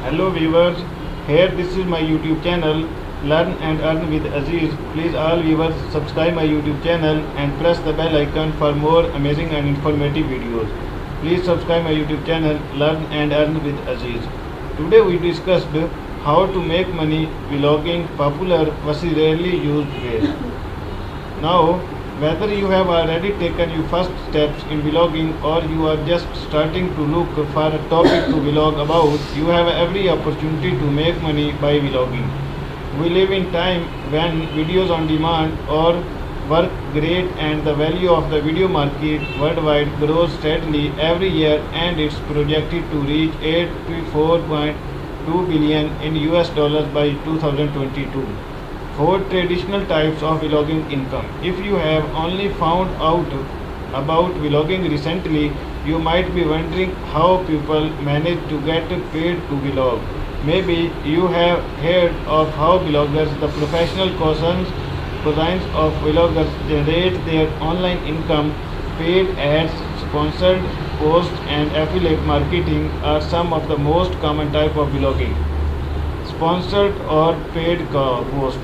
Hello viewers, here this is my YouTube channel Learn and Earn with Aziz. Please all viewers subscribe my YouTube channel and press the bell icon for more amazing and informative videos. Please subscribe my YouTube channel Learn and Earn with Aziz. Today we discussed how to make money vlogging, popular versus rarely used ways. Now, whether you have already taken your first steps in vlogging or you are just starting to look for a topic to vlog about, you have every opportunity to make money by vlogging. We live in time when videos on demand or work great and the value of the video market worldwide grows steadily every year and it's projected to reach 84.2 billion in US dollars by 2022. Four traditional types of vlogging income. If you have only found out about vlogging recently, you might be wondering how people manage to get paid to vlog. Maybe you have heard of how vloggers, the professional cosines of vloggers, generate their online income. Paid ads, sponsored posts, and affiliate marketing are some of the most common type of vlogging. Sponsored or paid post.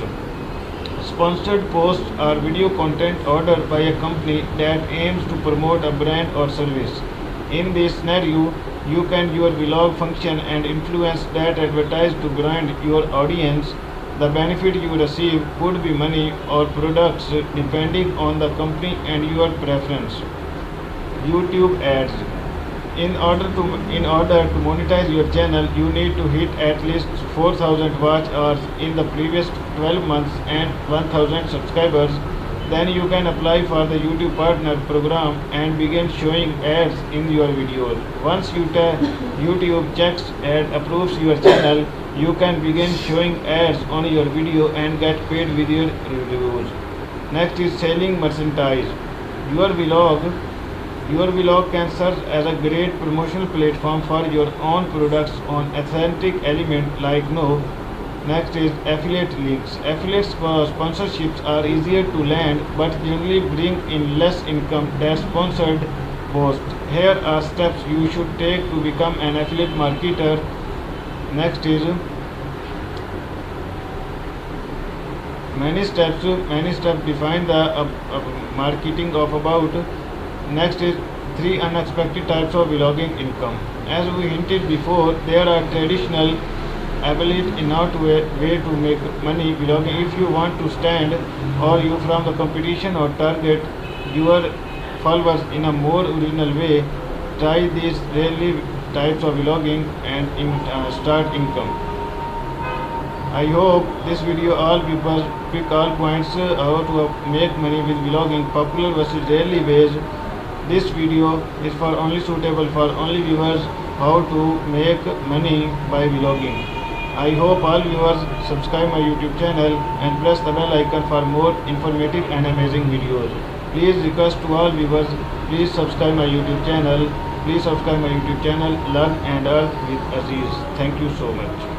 Sponsored posts are video content ordered by a company that aims to promote a brand or service. In this scenario, you can use your vlog function and influence that advertise to brand your audience. The benefit you receive could be money or products depending on the company and your preference. YouTube ads. In order to monetize your channel, you need to hit at least 4,000 watch hours in the previous 12 months and 1,000 subscribers. Then you can apply for the YouTube Partner program and begin showing ads in your videos. Once YouTube checks and approves your channel, you can begin showing ads on your video and get paid with your reviews. Next is selling merchandise. Your vlog can serve as a great promotional platform for your own products on authentic element like no. Next is affiliate links. Affiliate sponsorships are easier to land but generally bring in less income than sponsored posts. Here are steps you should take to become an affiliate marketer. Next is many steps define the marketing of about. Next is 3 unexpected types of vlogging income. As we hinted before, there are traditional affiliate not way to make money vlogging. If you want to stand or you from the competition or target your followers in a more original way, try these rarely types of vlogging and start income. I hope this video all people pick all points how to make money with vlogging, popular versus rarely ways. This video is for only suitable for only viewers how to make money by vlogging. I hope all viewers subscribe my YouTube channel and press the bell icon for more informative and amazing videos. Please request to all viewers, please subscribe my YouTube channel. Please subscribe my YouTube channel Learn and Earn with Aziz. Thank you so much.